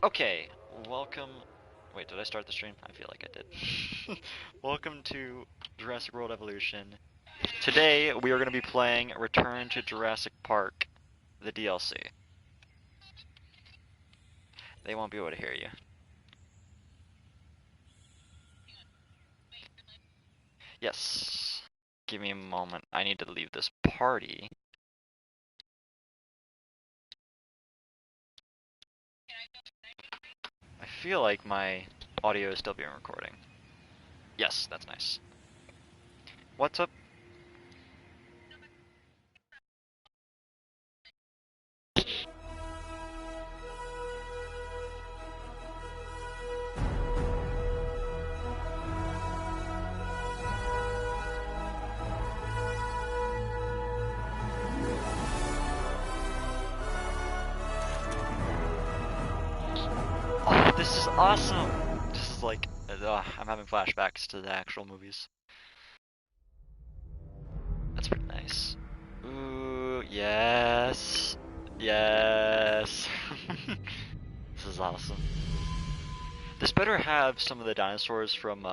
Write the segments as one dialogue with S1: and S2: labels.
S1: Okay, welcome. Wait, did I start the stream? I feel like I did. Welcome to Jurassic World Evolution. Today we are going to be playing Return to Jurassic Park, the DLC. They won't be able to hear you. Yes. Give me a moment. I need to leave this party. I feel like my audio is still being recorded. Yes, that's nice. What's up? Oh, this is awesome! This is like, I'm having flashbacks to the actual movies. That's pretty nice. Ooh, yes. Yes. This is awesome. This better have some of the dinosaurs from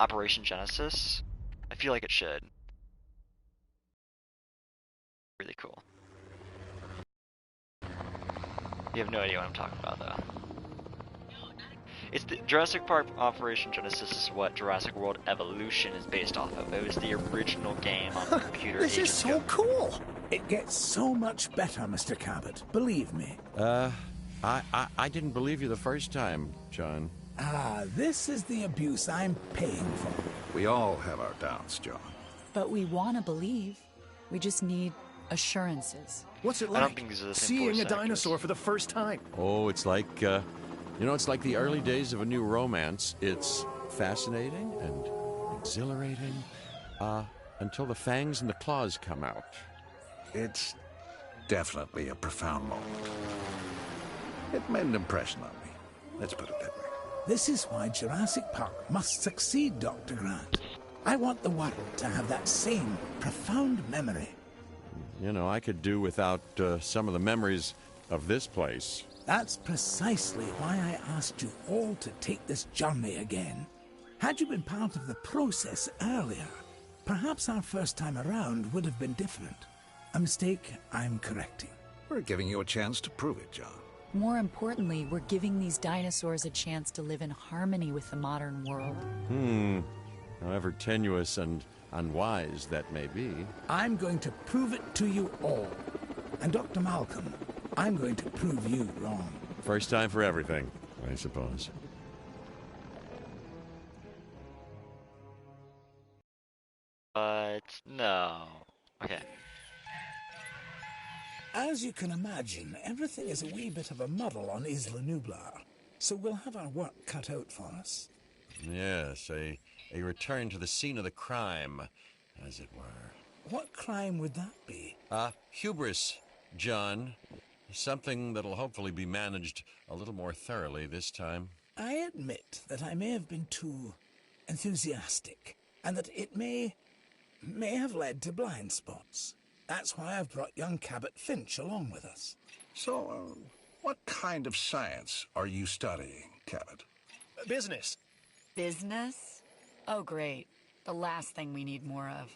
S1: Operation Genesis. I feel like it should. Really cool. You have no idea what I'm talking about, though. It's the Jurassic Park Operation Genesis is what Jurassic World Evolution is based off of. It was the original game on the computer
S2: This is
S1: ages
S2: so
S1: ago.
S2: cool. It gets so much better, Mr. Cabot. Believe me.
S3: I didn't believe you the first time, John.
S2: Ah, this is the abuse I'm paying for.
S4: We all have our doubts, John.
S5: But we want to believe. We just need assurances.
S6: What's it
S1: I don't
S6: like,
S1: think these are the same
S6: seeing
S1: voice
S6: a dinosaur
S1: actors.
S6: for the first time?
S3: Oh, it's like, it's like the early days of a new romance. It's fascinating and exhilarating, until the fangs and the claws come out.
S4: It's definitely a profound moment. It made an impression on me. Let's put it that way.
S2: This is why Jurassic Park must succeed, Dr. Grant. I want the world to have that same profound memory.
S3: You know, I could do without some of the memories of this place.
S2: That's precisely why I asked you all to take this journey again. Had you been part of the process earlier, perhaps our first time around would have been different. A mistake I'm correcting.
S4: We're giving you a chance to prove it, John.
S5: More importantly, we're giving these dinosaurs a chance to live in harmony with the modern world.
S3: However tenuous and unwise that may be.
S2: I'm going to prove it to you all. And Dr. Malcolm, I'm going to prove you wrong.
S3: First time for everything, I suppose.
S1: But no. Okay.
S2: As you can imagine, everything is a wee bit of a muddle on Isla Nublar, so we'll have our work cut out for us.
S3: Yes, a return to the scene of the crime, as it were.
S2: What crime would that be?
S3: Hubris, John. Something that'll hopefully be managed a little more thoroughly this time.
S2: I admit that I may have been too enthusiastic, and that it may have led to blind spots. That's why I've brought young Cabot Finch along with us.
S4: So, what kind of science are you studying, Cabot?
S6: Business.
S5: Business? Oh, great. The last thing we need more of.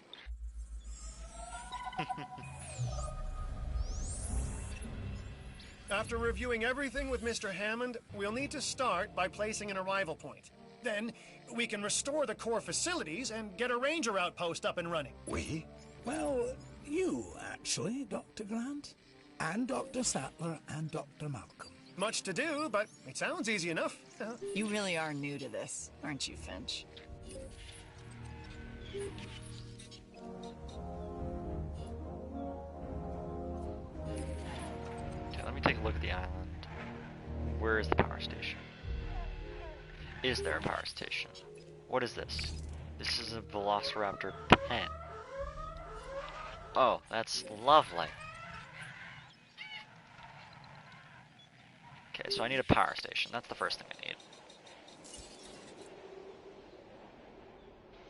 S6: After reviewing everything with Mr. Hammond, we'll need to start by placing an arrival point. Then, we can restore the core facilities and get a ranger outpost up and running.
S4: We?
S2: Well, you, actually, Dr. Grant, and Dr. Sattler, and Dr. Malcolm.
S6: Much to do, but it sounds easy enough.
S5: You really are new to this, aren't you, Finch?
S1: Okay, let me take a look at the island. Where is the power station? Is there a power station? What is this? This is a Velociraptor pen. Oh, that's lovely. Okay, so I need a power station. That's the first thing I need.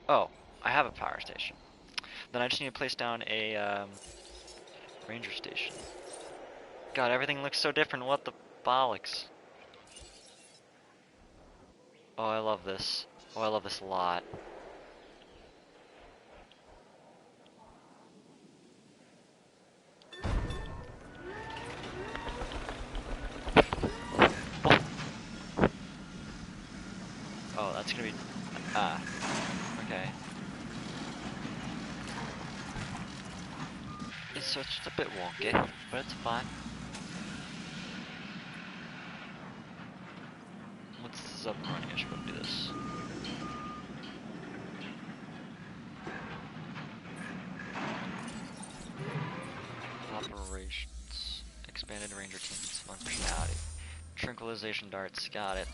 S1: Oh, I have a power station. Then I just need to place down a ranger station. God, everything looks so different. What the bollocks? Oh, I love this. Oh, I love this a lot. Oh, that's gonna be... okay. So it's just a bit wonky, but it's fine. Once this is up and running, I should be able to do this. Operations. Expanded ranger team's functionality. Tranquilization darts, got it.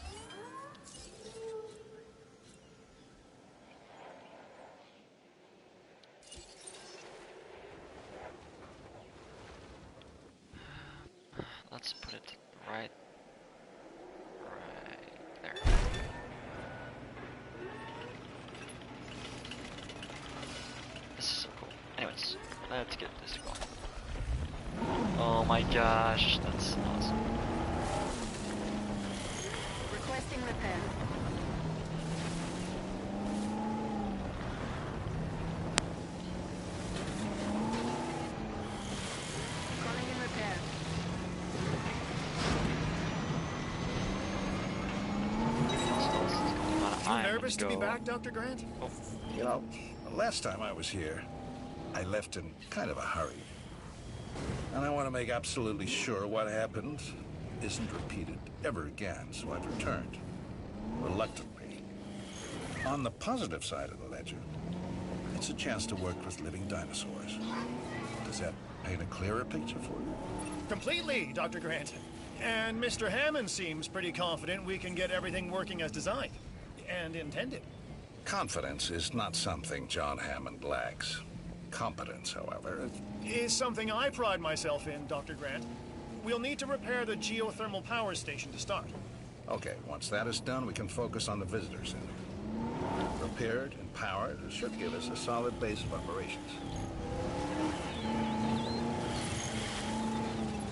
S1: Let's put it right there. This is so cool. Anyways, let's get this going. Oh my gosh, that's awesome.
S7: Requesting repair. Calling in repair.
S6: You nervous to be back, Dr. Grant?
S1: Oh.
S4: You know, the last time I was here, I left in kind of a hurry. And I want to make absolutely sure what happened isn't repeated ever again, so I've returned. Reluctantly. On the positive side of the ledger, it's a chance to work with living dinosaurs. Does that paint a clearer picture for you?
S6: Completely, Dr. Grant. And Mr. Hammond seems pretty confident we can get everything working as designed and intended.
S4: Confidence is not something John Hammond lacks. Competence, however,
S6: Is something I pride myself in, Dr. Grant. We'll need to repair the geothermal power station to start.
S4: okay, once that is done, we can focus on the visitor center. Repaired and powered, it should give us a solid base of operations.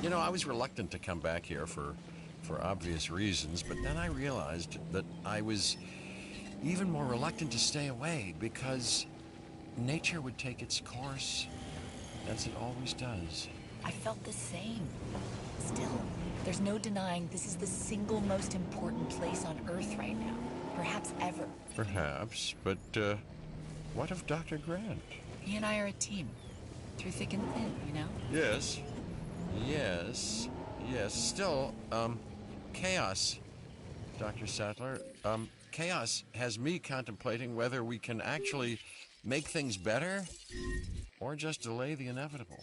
S3: You know, I was reluctant to come back here for obvious reasons, but then I realized that I was even more reluctant to stay away because nature would take its course, as it always does.
S5: I felt the same. Still, there's no denying this is the single most important place on Earth right now. Perhaps ever.
S3: Perhaps, but what of Dr. Grant?
S5: He and I are a team. Through thick and thin, you know?
S3: Yes. Yes. Yes. Still, chaos, Dr. Sattler. Chaos has me contemplating whether we can actually make things better or just delay the inevitable.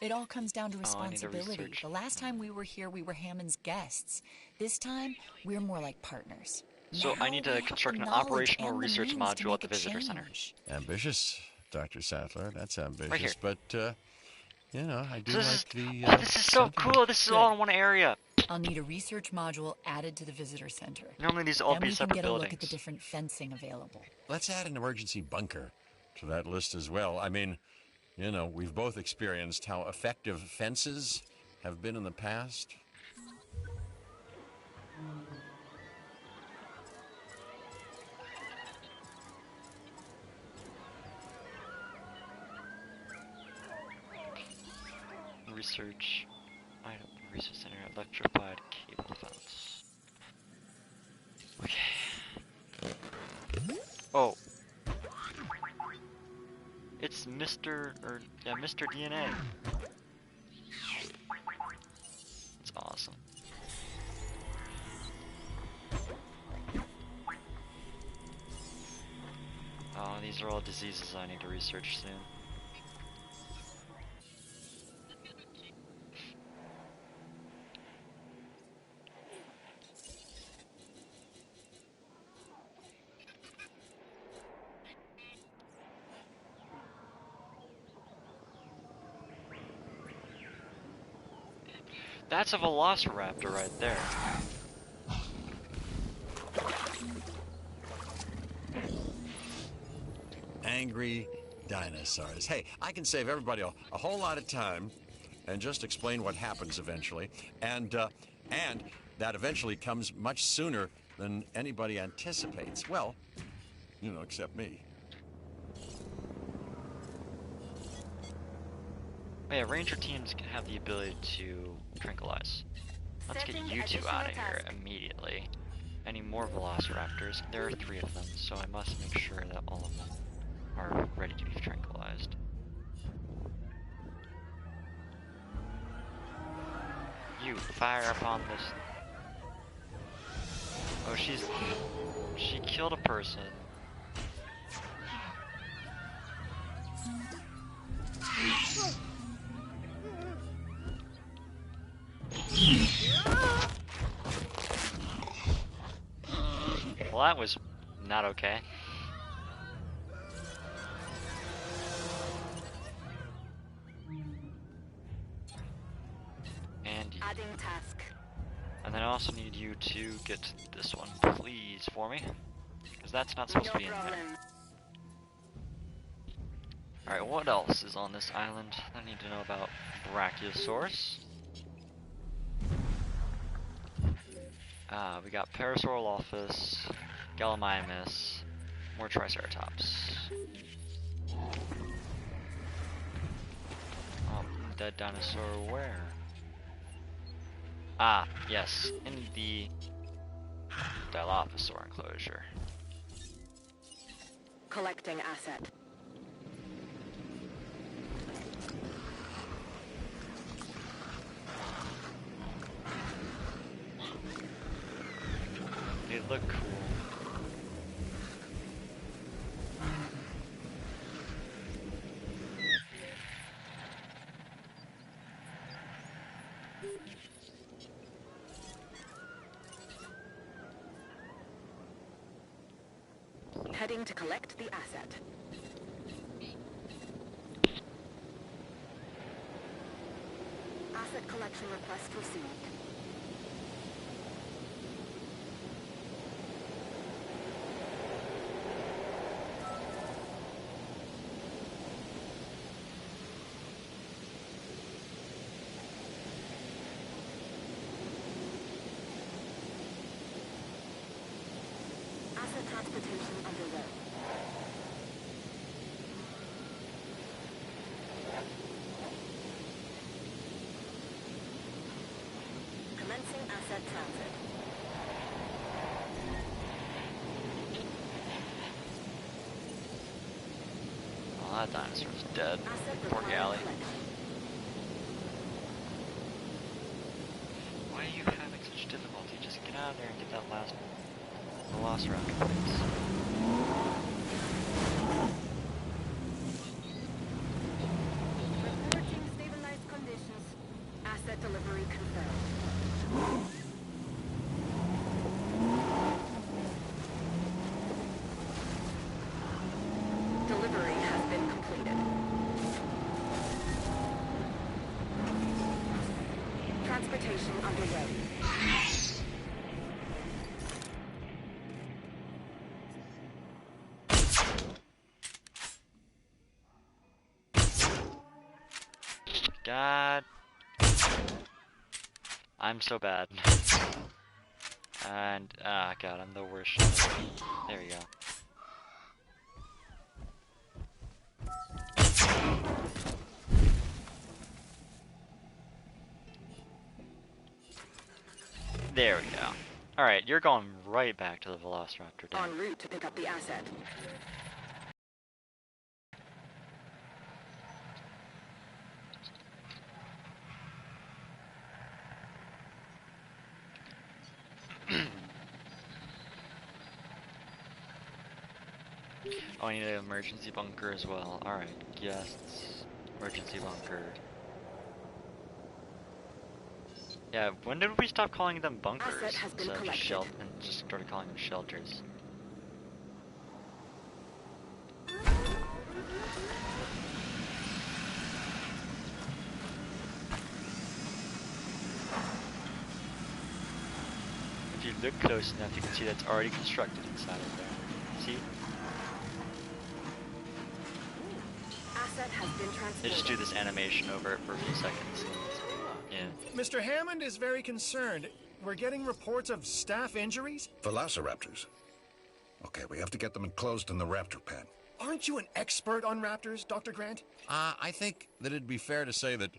S5: It all comes down to
S1: Oh, I need to
S5: responsibility.
S1: research.
S5: The last time we were here, we were Hammond's guests. This time, we're more like partners.
S1: So I
S5: Now
S1: need
S5: we
S1: to
S5: have
S1: construct
S5: the
S1: an
S5: knowledge
S1: operational
S5: and the
S1: research
S5: means to
S1: module at
S5: make
S1: the
S5: a
S1: visitor center.
S5: change.
S3: Ambitious, Dr. Sattler. That's ambitious.
S1: Right here.
S3: But, you know, I do
S1: So this
S3: like
S1: is,
S3: the.
S1: oh, this is so
S3: sentiment.
S1: cool. This is all in one area.
S5: I'll need a research module added to the visitor center.
S1: Normally these all
S5: Then
S1: be
S5: we can
S1: separate
S5: get a look at the
S1: buildings.
S5: different fencing available.
S3: Let's add an emergency bunker to that list as well. I mean, you know, we've both experienced how effective fences have been in the past.
S1: Research item, research center, electrified cable fence. Okay. Oh. It's Mr. Mr. DNA. It's awesome. Oh, these are all diseases I need to research soon. That's a velociraptor right there.
S3: Angry dinosaurs. Hey, I can save everybody a whole lot of time and just explain what happens eventually. And that eventually comes much sooner than anybody anticipates. Well, you know, except me.
S1: Yeah, ranger teams can have the ability to tranquilize. Let's get you two out of here immediately. I need more velociraptors. There are 3 of them, so I must make sure that all of them are ready to be tranquilized. You fire upon this. Oh, she killed a person. Well, that was not okay. And you.
S7: Adding task.
S1: And then I also need you to get this one, please, for me. Because that's not supposed to be in there. Alright, what else is on this island? I need to know about Brachiosaurus. We got Parasaurolophus, Gallimimus, more Triceratops. Oh, dead dinosaur where? Ah, yes, in the Dilophosaur enclosure.
S7: Collecting asset.
S1: They look cool.
S7: Heading to collect the asset. Asset collection request received. Asset transportation underway. Commencing asset transit.
S1: Oh, that dinosaur's dead.
S7: Asset
S1: Poor
S7: required
S1: Galley.
S7: collection.
S1: Why are you having such difficulty? Just get out of there and get that last Velociraptor, please.
S7: Reporting stabilized conditions. Asset delivery confirmed. Delivery has been completed. Transportation underway.
S1: God. I'm so bad. And, God, I'm the worst shot. There we go. There we go. Alright, you're going right back to the Velociraptor den.
S7: En route to pick up the asset.
S1: Oh, I need an emergency bunker as well. Alright, guests. Emergency bunker. Yeah, when did we stop calling them bunkers?
S7: Asset has been
S1: Instead of just
S7: collected.
S1: and just started calling them shelters. If you look close enough, you can see that's already constructed inside of there. See?
S7: Asset has been
S1: They
S7: transported.
S1: just do this animation over it for a few seconds. Yeah.
S6: Mr. Hammond is very concerned. We're getting reports of staff injuries?
S4: Velociraptors. Okay, we have to get them enclosed in the raptor pen.
S6: Aren't you an expert on raptors, Dr. Grant?
S3: I think that it'd be fair to say that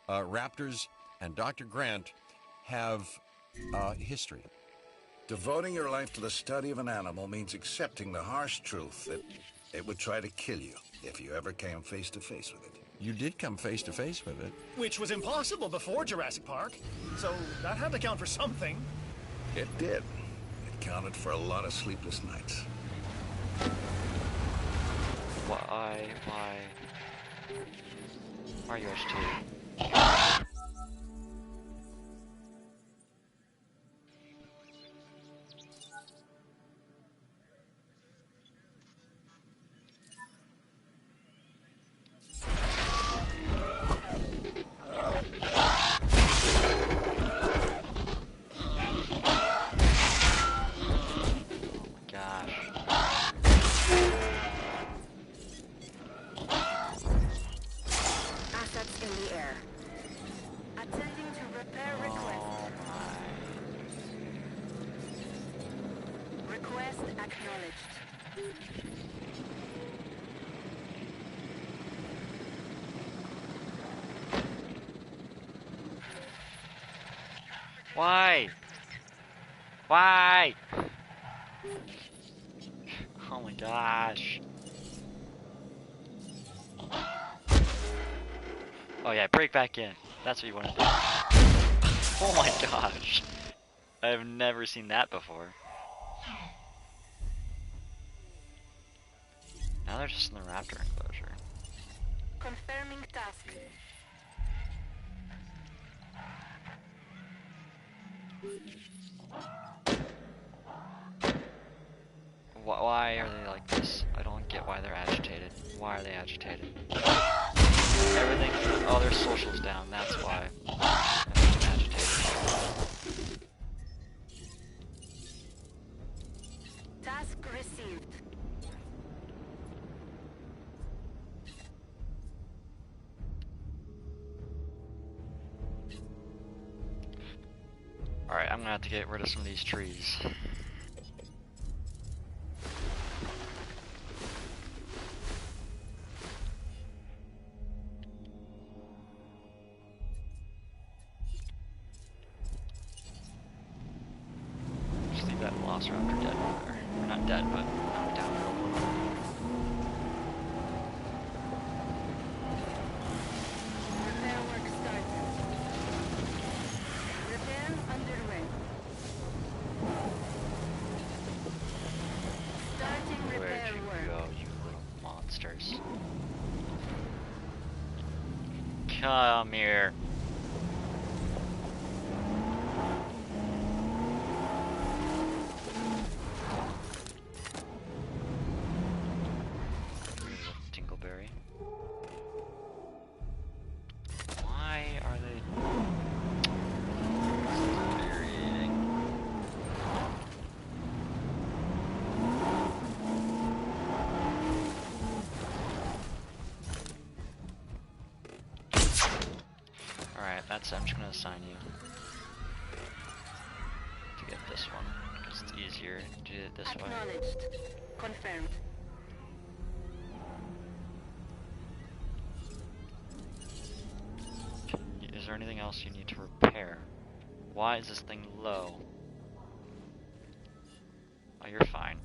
S3: raptors and Dr. Grant have history.
S4: Devoting your life to the study of an animal means accepting the harsh truth that it would try to kill you if you ever came face to face with it.
S3: You did come face to face with it.
S6: Which was impossible before Jurassic Park. So that had to count for something.
S4: It did. It counted for a lot of sleepless nights.
S1: Why are you agitated?
S7: Assets in the air. Attending to repair request. Request acknowledged.
S1: Why? Why? Oh my gosh. Oh yeah, break back in. That's what you want to do. Oh my gosh. I've never seen that before. Now they're just in the raptor enclosure.
S7: Confirming task.
S1: Why are they like this? I don't get why they're agitated. Why are they agitated? Everything. Oh, their social's down. That's why. They're just agitated.
S7: Task received.
S1: Alright, I'm gonna have to get rid of some of these trees. Just leave that velociraptor dead over there. Or not dead, but knocked down.
S7: Repair work started. Repair underway. Starting
S1: Where'd
S7: repair
S1: you
S7: work.
S1: go, you little monsters? Come here. Dingleberry. Why are they infuriating? Alright, that's it. I'm just gonna assign you to get this one, because it's easier to do it this way.
S7: Acknowledged. Confirmed.
S1: Is there anything else you need to repair? Why is this thing low? Oh, you're fine.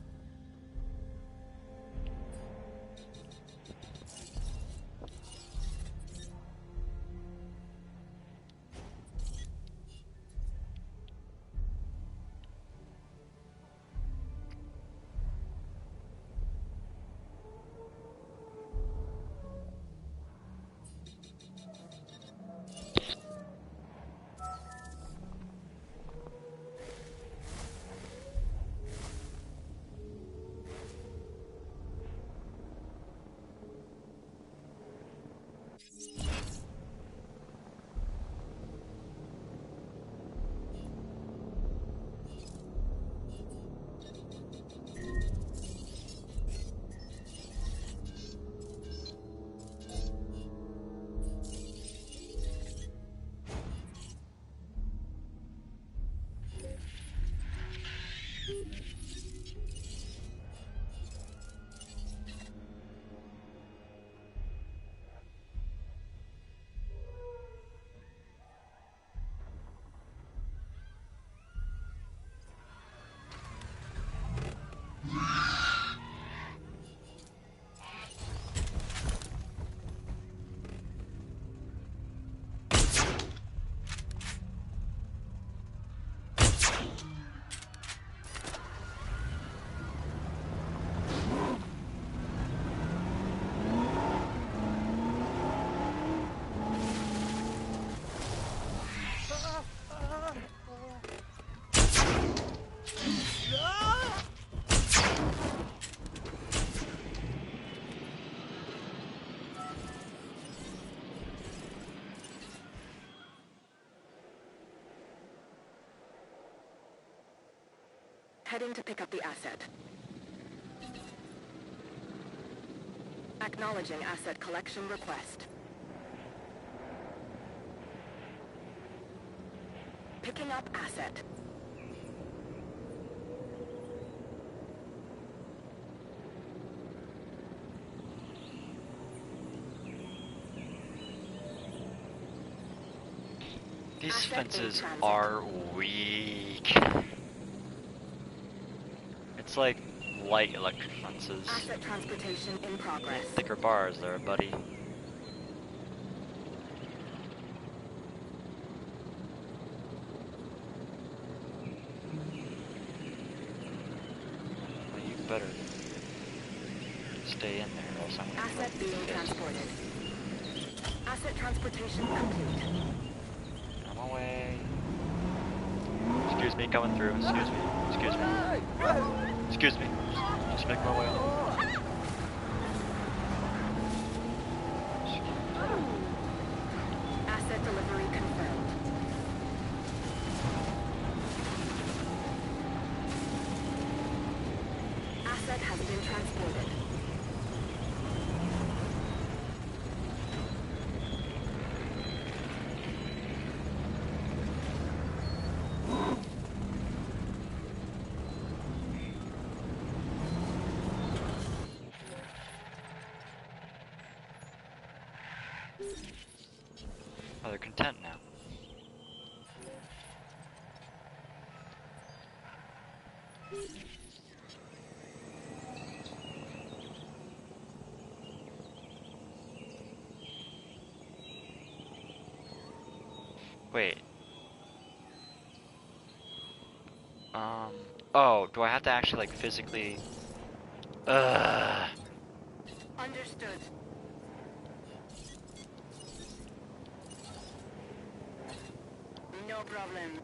S7: Heading to pick up the asset. Acknowledging asset collection request. Picking up asset.
S1: These
S7: Asset in
S1: fences
S7: transit.
S1: are weak. It's like light electric fences.
S7: Asset transportation in progress.
S1: Thicker bars there, buddy. Well, you better stay in there, or else I'm gonna
S7: Asset
S1: be
S7: being
S1: pissed.
S7: transported. Asset transportation complete.
S1: I'm away. Excuse me, coming through. Excuse me. Excuse me. Excuse me. Just make my way on.
S7: Asset delivery confirmed. Asset has been transported.
S1: Oh, they're content now. Wait. Oh, do I have to actually, like, physically... Ugh.
S7: Understood. No problem.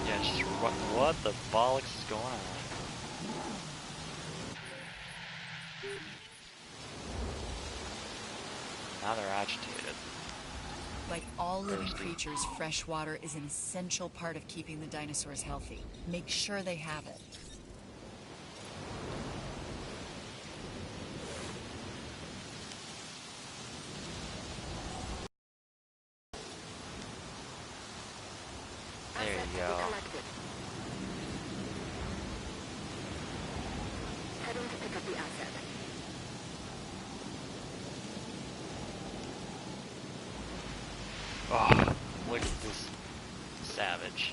S1: Yeah, it's just what the bollocks is going on? Now they're agitated.
S5: Like all living creatures, fresh water is an essential part of keeping the dinosaurs healthy. Make sure they have it.
S1: There
S7: Asset
S1: you
S7: to be
S1: go.
S7: collected. Heading to pick up the asset.
S1: Oh, look at this savage.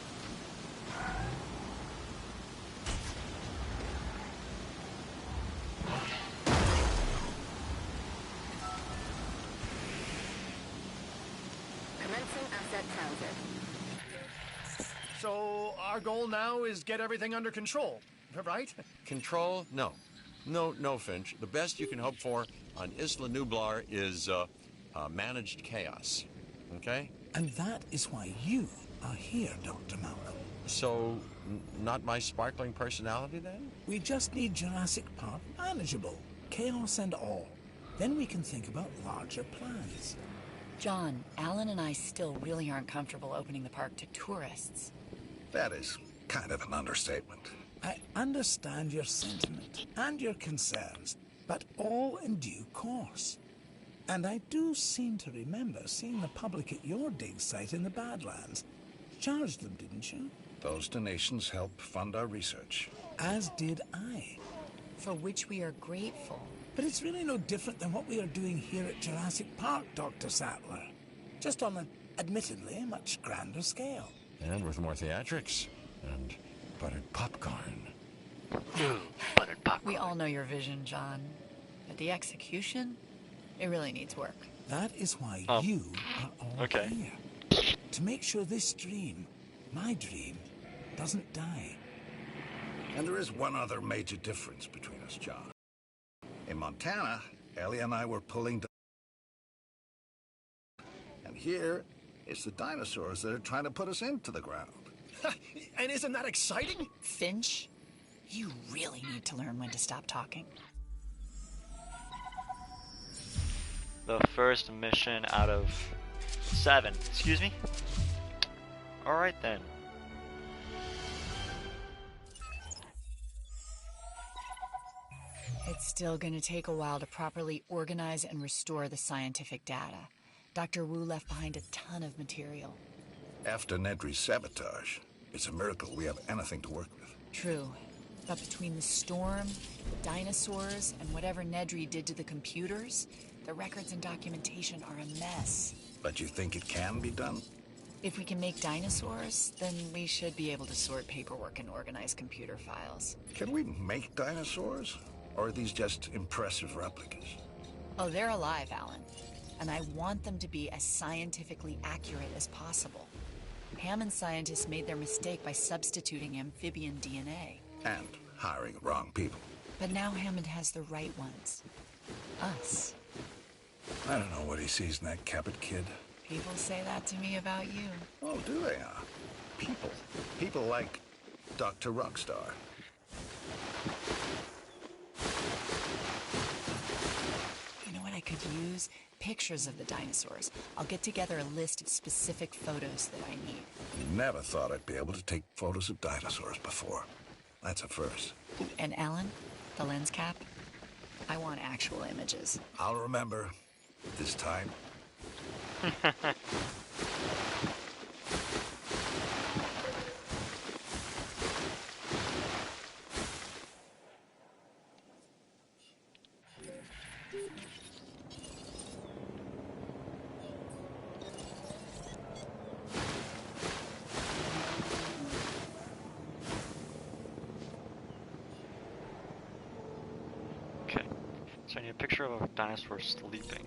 S7: Commencing asset transit.
S6: So our goal now is get everything under control, right?
S3: Control? No. No, Finch. The best you can hope for on Isla Nublar is managed chaos. Okay?
S2: And that is why you are here, Dr. Malcolm.
S3: So, not my sparkling personality then?
S2: We just need Jurassic Park manageable, chaos and all. Then we can think about larger plans.
S5: John, Alan and I still really aren't comfortable opening the park to tourists.
S4: That is kind of an understatement.
S2: I understand your sentiment and your concerns, but all in due course. And I do seem to remember seeing the public at your dig site in the Badlands. Charged them, didn't you?
S4: Those donations help fund our research.
S2: As did I.
S5: For which we are grateful.
S2: But it's really no different than what we are doing here at Jurassic Park, Dr. Sattler. Just on an, admittedly, much grander scale.
S3: And with more theatrics. And buttered popcorn.
S1: Buttered popcorn.
S5: We all know your vision, John. But the execution, it really needs work.
S2: That is why
S1: Oh.
S2: you are all
S1: Okay.
S2: here. To make sure this dream, my dream, doesn't die.
S4: And there is one other major difference between us, John. In Montana, Ellie and I were pulling here, it's the dinosaurs that are trying to put us into the ground.
S6: And isn't that exciting?
S5: Finch, you really need to learn when to stop talking.
S1: The first mission out of 7. Excuse me? Alright then.
S5: It's still going to take a while to properly organize and restore the scientific data. Dr. Wu left behind a ton of material.
S4: After Nedry's sabotage, it's a miracle we have anything to work with.
S5: True. But between the storm, the dinosaurs, and whatever Nedry did to the computers, the records and documentation are a mess.
S4: But you think it can be done?
S5: If we can make dinosaurs, then we should be able to sort paperwork and organize computer files.
S4: Can we make dinosaurs? Or are these just impressive replicas?
S5: Oh, they're alive, Alan. And I want them to be as scientifically accurate as possible. Hammond scientists made their mistake by substituting amphibian DNA.
S4: And hiring the wrong people.
S5: But now Hammond has the right ones. Us.
S4: I don't know what he sees in that Cabot kid.
S5: People say that to me about you.
S4: Oh, do they? People. People like Dr. Rockstar.
S5: You know what I could use? Pictures of the dinosaurs. I'll get together a list of specific photos that I need.
S4: Never thought I'd be able to take photos of dinosaurs before. That's a first.
S5: And Alan, the lens cap? I want actual images.
S4: I'll remember. This time.
S1: Okay, so I need a picture of a dinosaur sleeping.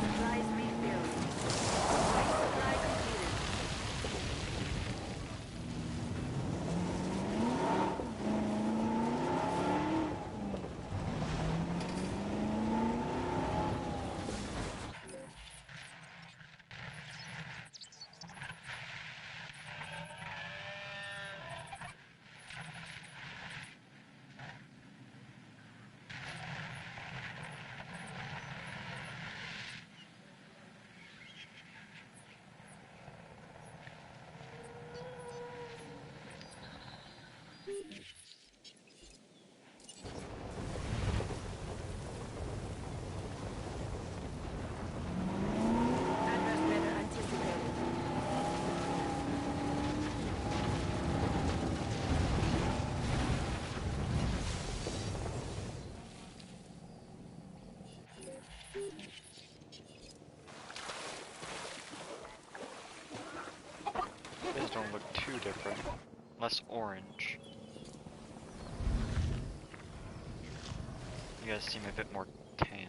S7: Supplies refilled. Supply completed. Adverse weather anticipated.
S1: These don't look too different. Less orange. You guys seem a bit more tan.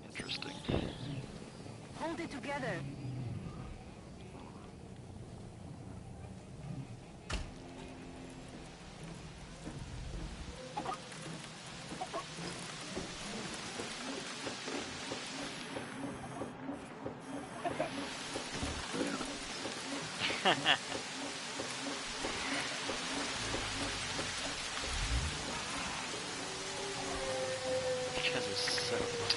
S1: Interesting.
S7: Hold it together.
S1: You guys are soaked.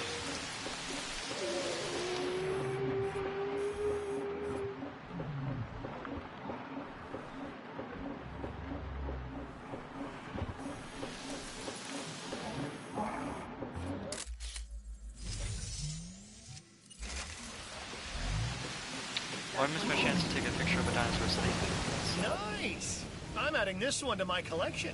S1: Oh, I missed my chance to take a picture of a dinosaur sleeping.
S6: Nice! I'm adding this one to my collection.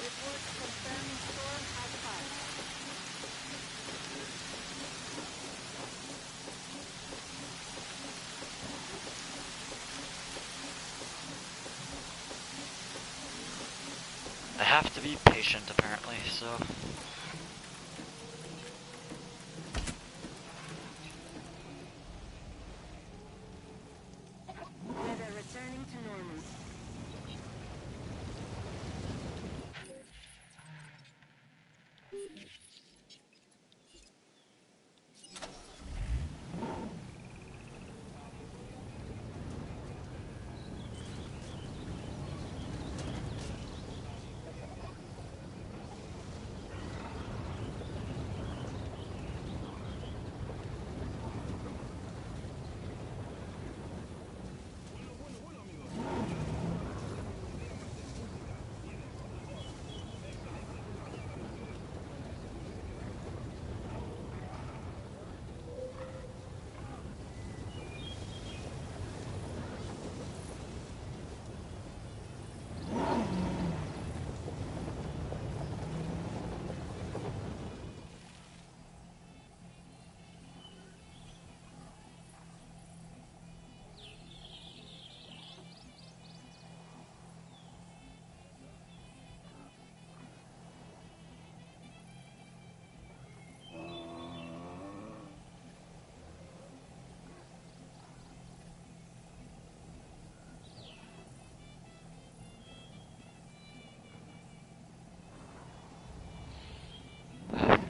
S7: Reports confirming storm outside.
S1: I have to be patient, apparently, so...
S7: Weather returning to normal.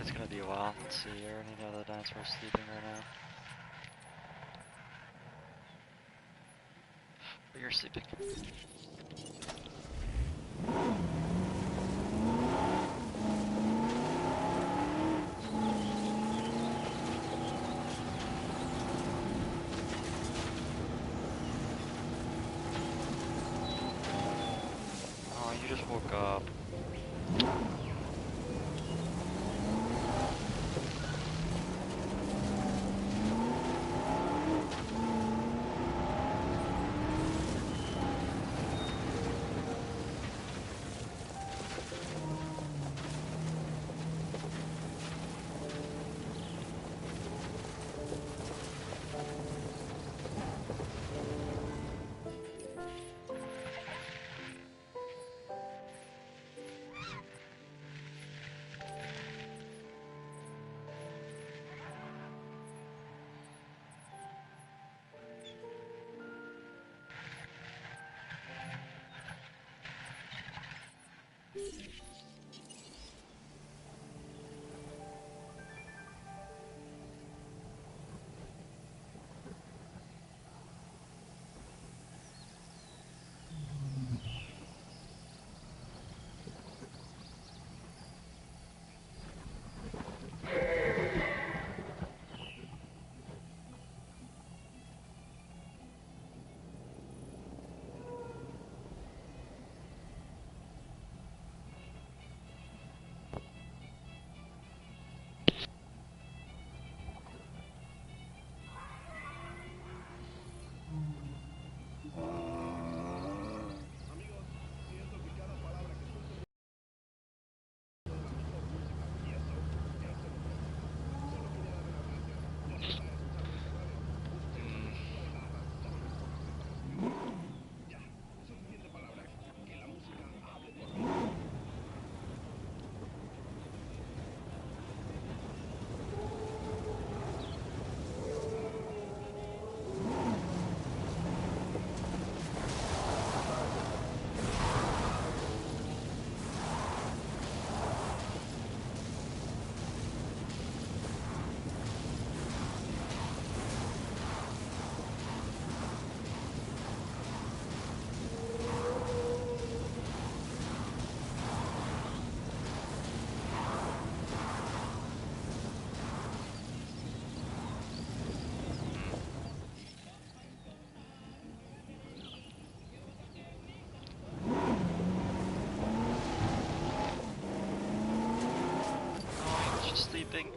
S1: It's gonna be a while. Let's see, are any other dinosaurs sleeping right now? But you're sleeping. Oh, you just woke up.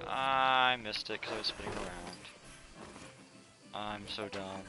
S1: I missed it because I was spinning around. I'm so dumb.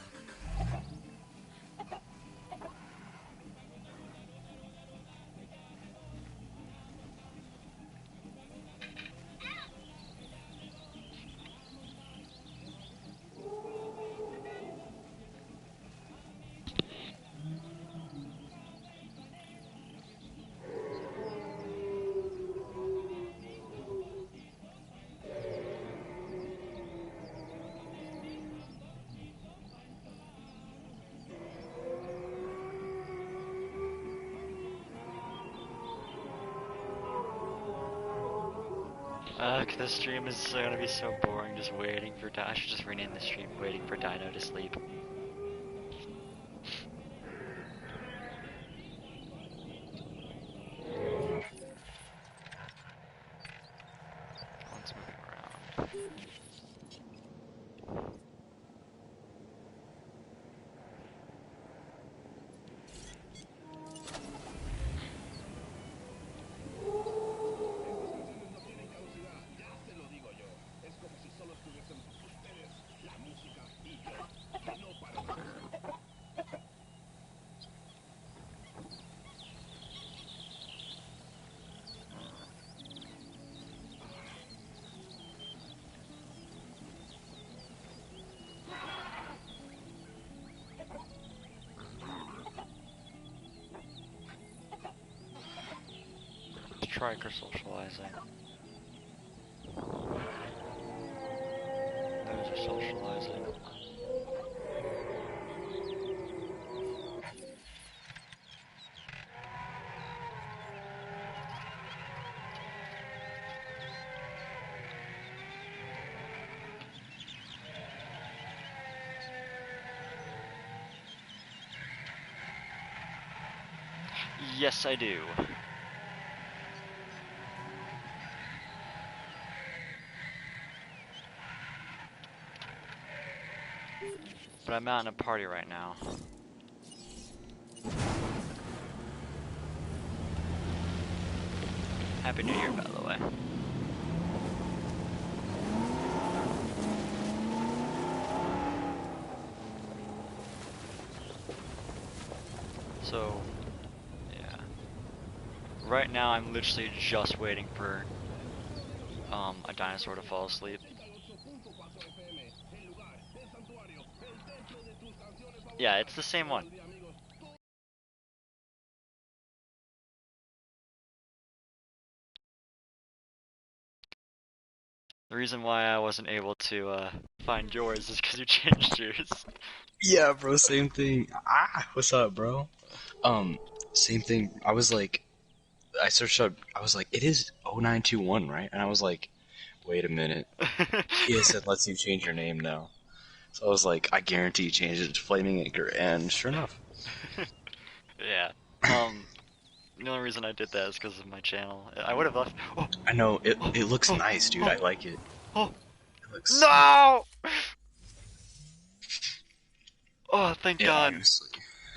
S1: This stream is gonna be so boring, just waiting for I should just rename the stream Waiting for Dino to Sleep. One's moving around. Striker socializing. Those are socializing. Yes, I do. But I'm out in a party right now. Happy New Year, by the way. So, yeah. Right now, I'm literally just waiting for a dinosaur to fall asleep. Yeah, it's the same one. The reason why I wasn't able to find yours is because you changed yours.
S8: Yeah, bro, same thing. What's up, bro? Same thing. I was like, I searched up, I was like, it is 0921, right? And I was like, wait a minute. PSN lets you change your name now. So I was like, I guarantee you changed it to Flaming Anchor, and sure enough.
S1: Yeah. The only reason I did that is because of my channel. I would have left. Oh,
S8: I know, it looks nice, dude. I like it.
S1: Oh,
S8: It looks
S1: no! Oh, thank
S8: yeah,
S1: God.
S8: honestly.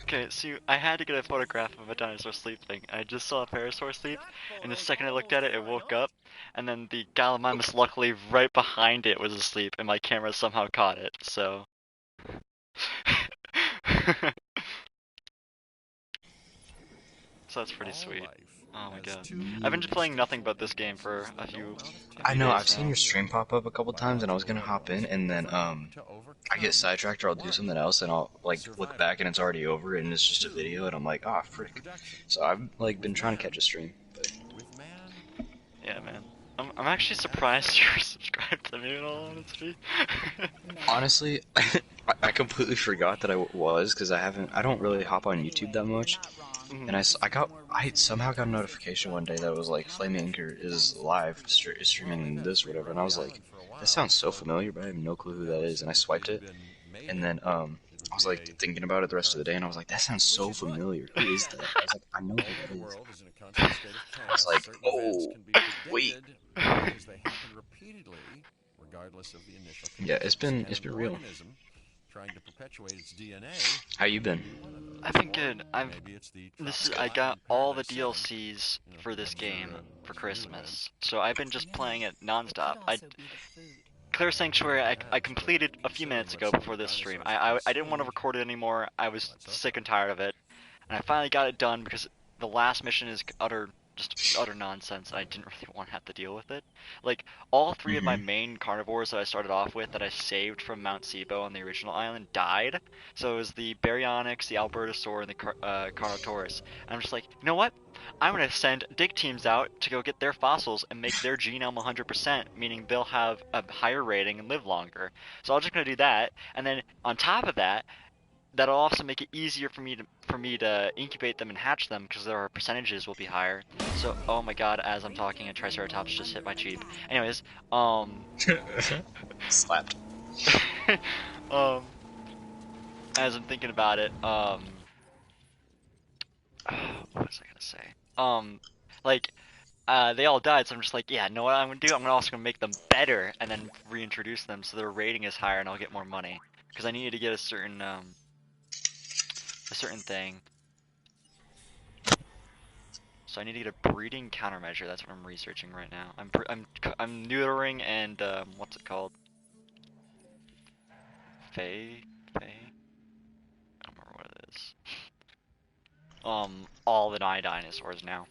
S1: Okay, see, I had to get a photograph of a dinosaur sleep thing. I just saw a parasaur sleep, and the second I looked at it, it woke up, and then the Gallimimus luckily right behind it was asleep, and my camera somehow caught it, so... So that's pretty sweet. Oh my god. I've been playing nothing but this game for a few
S8: I know,
S1: days
S8: I've seen
S1: now.
S8: your stream pop up a couple times, and I was gonna hop in, and then, I get sidetracked or I'll do something else, and I'll, like, look back and it's already over, and it's just a video, and I'm like, ah, frick. So I've, like, been trying to catch a stream, but...
S1: Yeah, man. I'm actually surprised you're subscribed to me in all honesty.
S8: Honestly, I completely forgot that I was, because I don't really hop on YouTube that much. And I somehow got a notification one day that it was like, Flame Anchor is live, streaming this or whatever, and I was like, that sounds so familiar, but I have no clue who that is, and I swiped it, and then, I was like, thinking about it the rest of the day, and I was like, that sounds so familiar, who is that? I was like, I know who that is. I was like, oh, wait. Yeah, it's been real.
S3: trying to perpetuate its DNA.
S8: How you been?
S1: I've been good.
S3: Maybe it's the
S1: I got all the
S3: Paradise 7.
S1: DLCs for this game for
S3: True
S1: Christmas,
S3: events.
S1: so I've been just playing it
S5: It
S1: nonstop.
S5: could also be the food.
S1: Clear Sanctuary I
S3: Yes,
S1: completed
S3: but
S1: a few
S3: considering
S1: minutes
S3: what
S1: ago
S3: some
S1: before this stream.
S3: dinosaurs
S1: I didn't want to
S3: see,
S1: record it anymore. I was
S3: that's
S1: sick
S3: okay.
S1: and tired of it, and I finally got it done because the last mission is just utter nonsense. I didn't really want to have to deal with it. Like all three of my main carnivores that I started off with that I saved from Mount Sibo on the original island died. So it was the Baryonyx, the Albertosaur, and the Carnotaurus. And I'm just like, you know what? I'm gonna send dig teams out to go get their fossils and make their genome 100%, meaning they'll have a higher rating and live longer. So I'm just gonna do that, and then on top of that, that'll also make it easier for me to incubate them and hatch them because their percentages will be higher. So, oh my god, as I'm talking, a Triceratops just hit my cheek. Anyways,
S8: Slapped.
S1: um, as I'm thinking about it, what was I gonna say? Like, they all died, so I'm just like, yeah, know what I'm gonna do? I'm also gonna make them better and then reintroduce them so their rating is higher and I'll get more money. Because I needed to get a certain thing. So I need to get a breeding countermeasure. That's what I'm researching right now. I'm neutering and what's it called? Fey? I don't remember what it is. All the 9 dinosaurs now.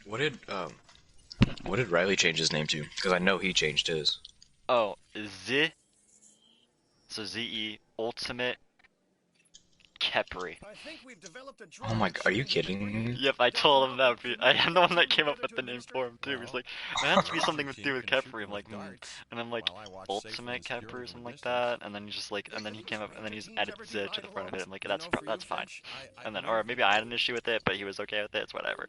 S8: What did Riley change his name to? Because I know he changed his.
S1: Oh, so ZE Ultimate Kepri.
S6: I think we've developed a
S8: Oh my god, are you kidding me?
S1: Yep, I told him that. I am the one that came up with the name for him too. He's like, it has to be something to do with Kepri. I'm like, and I'm like, Ultimate Kepri or something like that. And then he's just like, and then he came up, and then he's added Z to the front of it. I'm like, that's fine. And then, or maybe I had an issue with it, but he was okay with it. It's whatever.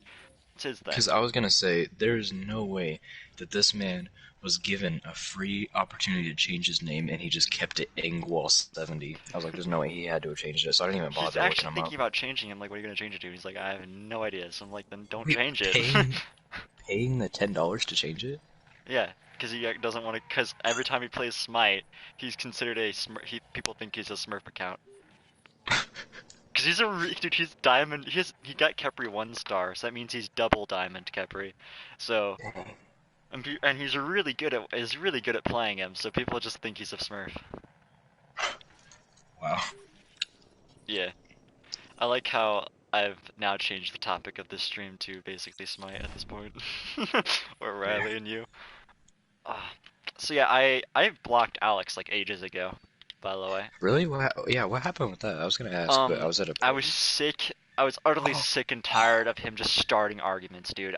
S1: It's his thing.
S8: Because I was gonna say, there's no way that this man was given a free opportunity to change his name and he just kept it Ingwall70. I was like, there's no way he had to have changed it, so I didn't even
S1: He's
S8: bother looking
S1: actually
S8: him
S1: thinking
S8: up.
S1: about changing him. Like, what are you gonna change it to? He's like, I have no idea. So I'm like, then don't
S8: Wait,
S1: change it.
S8: Paying the $10 to change it?
S1: Yeah, because he doesn't want to. Because every time he plays Smite, he's considered a Smurf. People think he's a Smurf account. Because he's dude. He's diamond. He got Kepri 1 star, so that means he's double diamond Kepri. So, and he's really good at playing him. So people just think he's a Smurf.
S8: Wow.
S1: Yeah, I like how I've now changed the topic of this stream to basically Smite at this point, or Riley and you. So yeah, I blocked Alex like ages ago, by the way.
S8: Really? What happened with that? I was gonna ask, but I was at a
S1: I was sick. I was utterly sick and tired of him just starting arguments, dude.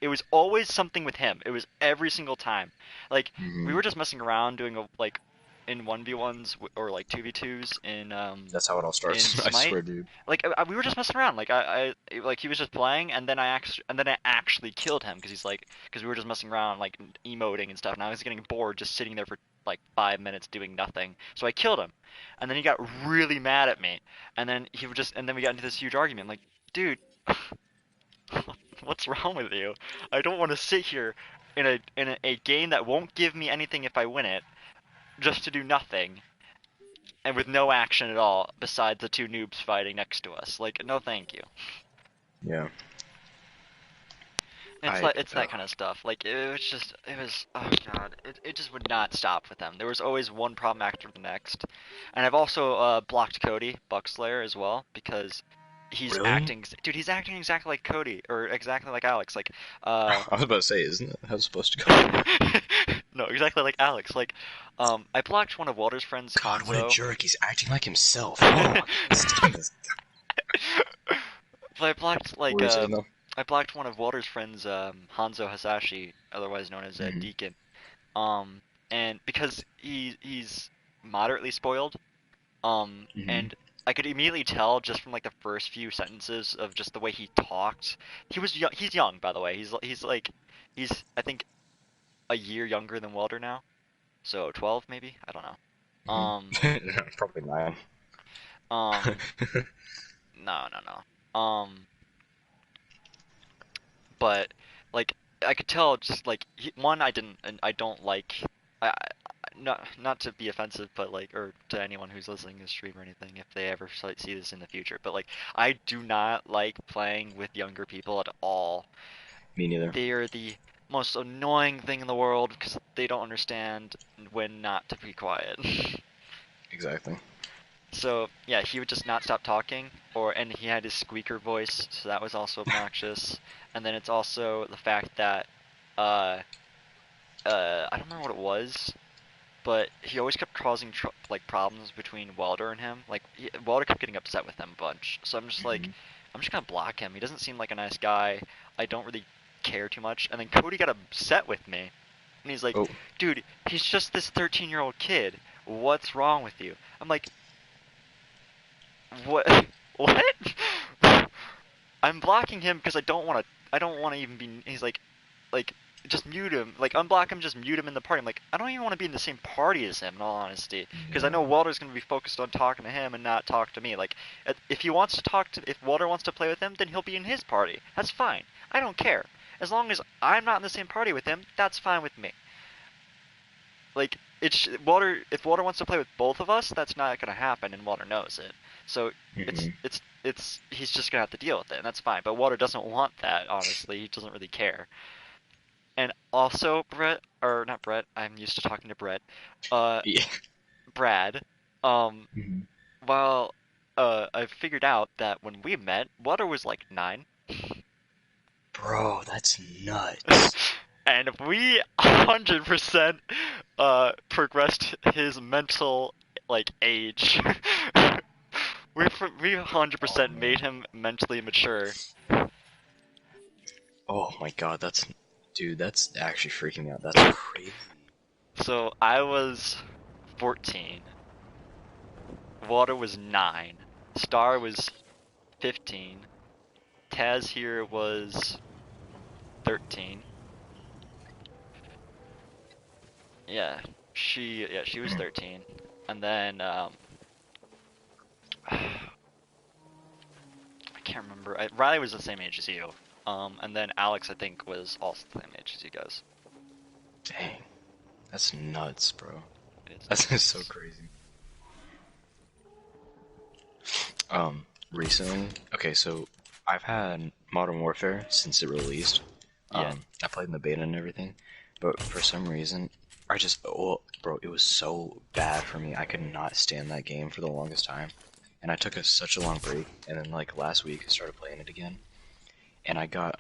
S1: It was always something with him. It was every single time. Like, we were just messing around doing in 1v1s or like 2v2s in
S8: That's how it all starts. I
S1: Smite.
S8: swear, dude.
S1: Like we were just messing around. Like like he was just playing, and then I actually killed him because we were just messing around, like emoting and stuff. And I was getting bored just sitting there for like 5 minutes doing nothing. So I killed him, and then he got really mad at me, and then we got into this huge argument. Like, dude, what's wrong with you? I don't want to sit here in a game that won't give me anything if I win it, just to do nothing, and with no action at all besides the 2 noobs fighting next to us. Like, no thank you.
S8: Yeah.
S1: It's that kind of stuff. Like, it was, oh god, it just would not stop with them. There was always one problem after the next. And I've also blocked Cody, Buckslayer, as well, because he's
S8: Really?
S1: he's acting exactly like Cody, or exactly like Alex. Like,
S8: I was about to say, isn't that how it's supposed to go?
S1: no, exactly like Alex. Like, I blocked one of Walter's friends,
S8: God,
S1: Hanzo.
S8: what a jerk! He's acting like himself. Oh my God, this guy.
S1: But I blocked
S8: What were you saying, though?
S1: I blocked one of Walter's friends, Hanzo Hasashi, otherwise known as Deacon. And because he's moderately spoiled, and I could immediately tell just from like the first few sentences of just the way he talked. He's young, by the way. He's I think a year younger than Walter now, so 12 maybe. I don't know.
S8: Probably 9.
S1: No. But like I could tell just like I don't like not to be offensive, but like, or to anyone who's listening to the stream or anything, if they ever see this in the future, but like, I do not like playing with younger people at all.
S8: Me neither.
S1: They are the most annoying thing in the world because they don't understand when not to be quiet.
S8: Exactly.
S1: So yeah, he would just not stop talking, and he had his squeaker voice, so that was also obnoxious. And then it's also the fact that I don't remember what it was, but he always kept causing like problems between Welder and him. Like Welder kept getting upset with him a bunch. So I'm just like, I'm just gonna block him. He doesn't seem like a nice guy. I don't really care too much. And then Cody got upset with me, and he's like,
S8: Oh.
S1: dude, he's just this 13-year-old kid. What's wrong with you? I'm like, what? What? I'm blocking him because I don't want to even be. He's like, just mute him. Like unblock him, just mute him in the party. I'm like, I don't even want to be in the same party as him. In all honesty, because I know Walter's gonna be focused on talking to him and not talk to me. Like, if he wants to if Walter wants to play with him, then he'll be in his party. That's fine. I don't care. As long as I'm not in the same party with him, that's fine with me. Like, Walter. If Walter wants to play with both of us, that's not gonna happen, and Walter knows it. So he's just gonna have to deal with it, and that's fine. But Walter doesn't want that. Honestly, he doesn't really care. And also, Brett, or not Brett, I'm used to talking to Brett.
S8: Yeah.
S1: Brad. Well, I figured out that when we met, Walter was like 9.
S8: Bro, that's nuts.
S1: And we 100% progressed his mental like age. we 100% made him mentally mature.
S8: Oh my god, dude, that's actually freaking me out. That's crazy.
S1: So I was 14. Walter was 9. Star was 15. Taz here was 13. Yeah, she was 13. And then I can't remember. Riley was the same age as you. And then Alex, I think, was also the same age as you guys.
S8: Dang. That's nuts, bro.
S1: That's
S8: That's so crazy. Recently, okay, so I've had Modern Warfare since it released.
S1: Yeah.
S8: I played in the beta and everything, but for some reason, bro, it was so bad for me. I could not stand that game for the longest time, and I took such a long break, and then like last week I started playing it again, and I got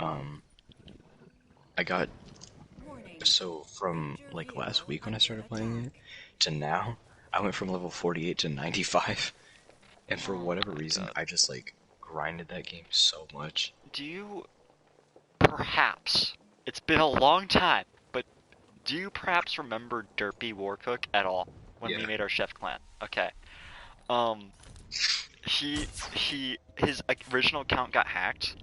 S8: so from like last week when I started playing it to now, I went from level 48 to 95. And for whatever reason, I just like grinded that game so much.
S1: Do you perhaps, it's been a long time, but do you perhaps remember Derpy Warcook at all when we made our chef clan? Okay. His original account got hacked.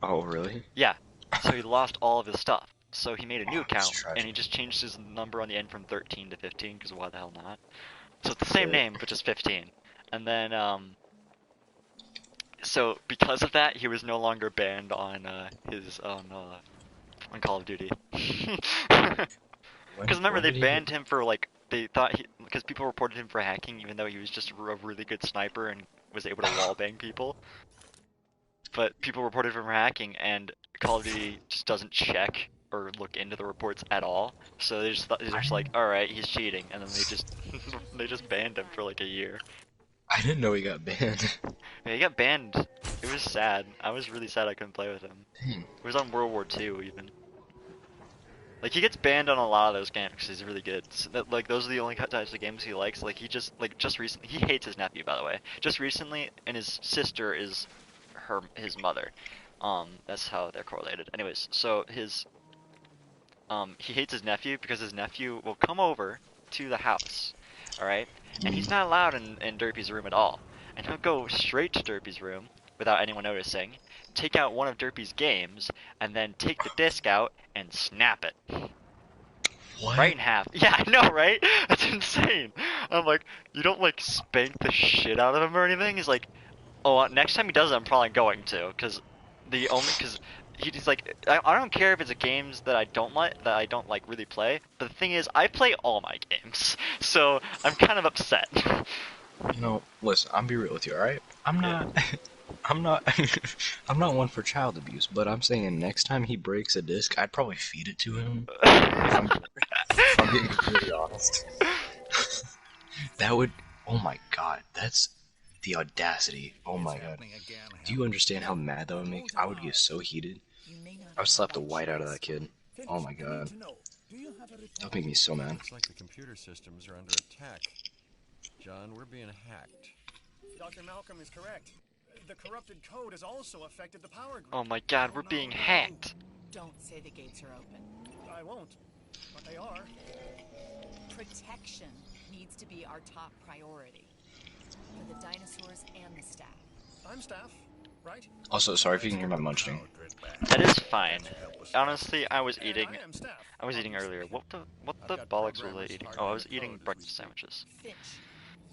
S8: Oh, really?
S1: Yeah. So he lost all of his stuff. So he made a new account,
S8: tragic.
S1: and he just changed his number on the end from 13 to 15, because why the hell not? So it's the same name, but just 15. And then, so because of that, he was no longer banned on on Call of Duty. Because remember, they banned him for like, they thought because people reported him for hacking, even though he was just a really good sniper and was able to wallbang people. But people reported him for hacking, and Call of Duty just doesn't check or look into the reports at all. So they're just like, all right, he's cheating, and then they just banned him for like a year.
S8: I didn't know he got banned.
S1: Yeah, he got banned. It was sad. I was really sad I couldn't play with him.
S8: Dang.
S1: It was on World War II even. Like, he gets banned on a lot of those games because he's really good. So like, those are the only types of games he likes. Like, just recently, he hates his nephew, by the way. Just recently, and his sister is his mother. That's how they're correlated. Anyways, so he hates his nephew because his nephew will come over to the house, alright? And he's not allowed in Derpy's room at all. And he'll go straight to Derpy's room without anyone noticing, take out one of Derpy's games, and then take the disc out and snap it.
S8: What?
S1: Right in half. Yeah, I know, right? That's insane. I'm like, you don't like spank the shit out of him or anything? He's like, oh, next time he does it, I'm probably going to, because he's like, I don't care if it's a games that I don't like really play. But the thing is, I play all my games, so I'm kind of upset.
S8: You know, listen, I'm be real with you, alright? I'm not, I'm not, I'm not one for child abuse, but I'm saying next time he breaks a disc, I'd probably feed it to him. If I'm being completely honest. That would, oh my god, that's the audacity. Oh my god. Do you understand how mad that would make? I would get so heated. I would slap the white out of that kid. Oh my god. That would make me so mad.
S3: Looks like the computer systems are under attack. John, we're being hacked.
S6: Dr. Malcolm is correct. The corrupted code has also affected the power grid.
S1: Oh my god, we're being hacked.
S5: Don't say the gates are open.
S6: I won't, but they are.
S5: Protection needs to be our top priority. For the dinosaurs and the staff.
S6: I'm staff, right?
S8: Also, sorry if you can hear my munching.
S1: That is fine. Honestly, I was eating
S6: I am staff.
S1: earlier. What the bollocks was I eating? Oh, I was eating breakfast sandwiches.
S5: Finch,